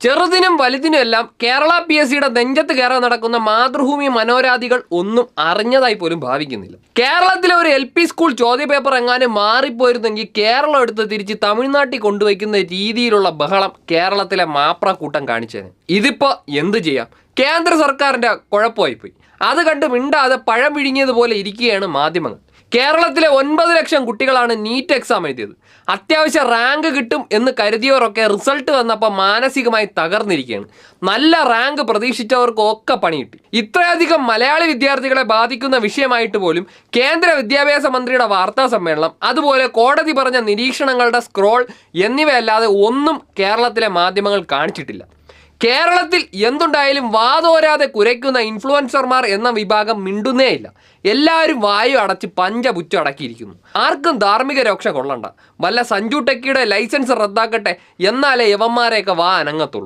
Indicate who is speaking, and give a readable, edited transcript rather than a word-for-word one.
Speaker 1: ചെറുതിനും വലുതിനുമെല്ലാം കേരള PSCയുടെ നെഞ്ചത്ത് കയറാൻ നടക്കുന്ന മാതൃഭൂമി മനോരാധികൾ ഒന്നും അറിഞ്ഞതായി പോലും ഭാവിക്കുന്നില്ല. കേരളത്തിലെ ഒരു LP സ്കൂൾ ചോദ്യപേപ്പർ എങ്ങാനും മാറിപ്പോയിരുന്നെങ്കിൽ കേരളം എടുത്ത് തിരിച്ച് തമിഴ്നാട്ടിൽ കൊണ്ടുവയ്ക്കുന്ന രീതിയിലുള്ള ബഹളം കേരളത്തിലെ മാപ്ര കൂട്ടം കാണിച്ചേനെ. ഇതിപ്പോൾ എന്ത് ചെയ്യാം? കേന്ദ്ര സർക്കാരിൻ്റെ കുഴപ്പമായിപ്പോയി. അത് കണ്ട് മിണ്ടാതെ പഴം വിഴുങ്ങിയതുപോലെ ഇരിക്കുകയാണ് മാധ്യമങ്ങൾ. കേരളത്തിലെ 9 ലക്ഷം കുട്ടികളാണ് നീറ്റ് എക്സാം എഴുതിയത്. അത്യാവശ്യം റാങ്ക് കിട്ടും എന്ന് കരുതിയവരൊക്കെ റിസൾട്ട് വന്നപ്പോൾ മാനസികമായി തകർന്നിരിക്കുകയാണ്. നല്ല റാങ്ക് പ്രതീക്ഷിച്ചവർക്കൊക്കെ പണി കിട്ടി. ഇത്രയധികം മലയാളി വിദ്യാർത്ഥികളെ ബാധിക്കുന്ന വിഷയമായിട്ട് പോലും കേന്ദ്ര വിദ്യാഭ്യാസ മന്ത്രിയുടെ വാർത്താ സമ്മേളനം, അതുപോലെ കോടതി പറഞ്ഞ നിരീക്ഷണങ്ങളുടെ സ്ക്രോൾ എന്നിവയല്ലാതെ ഒന്നും കേരളത്തിലെ മാധ്യമങ്ങൾ കാണിച്ചിട്ടില്ല. കേരളത്തിൽ എന്തുണ്ടായാലും വാതോരാതെ കുരയ്ക്കുന്ന ഇൻഫ്ലുവൻസർമാർ എന്ന വിഭാഗം മിണ്ടുന്നേയില്ല. എല്ലാവരും വായു അടച്ച് പഞ്ചപുറ്റം അടക്കിയിരിക്കുന്നു. ആർക്കും ധാർമ്മിക രക്ഷ കൊള്ളണ്ട. വല്ല സഞ്ജു ടെക്കിയുടെ ലൈസൻസ് റദ്ദാക്കട്ടെ, എന്നാലേ യവന്മാരെയൊക്കെ വാ അനങ്ങത്തുള്ളൂ.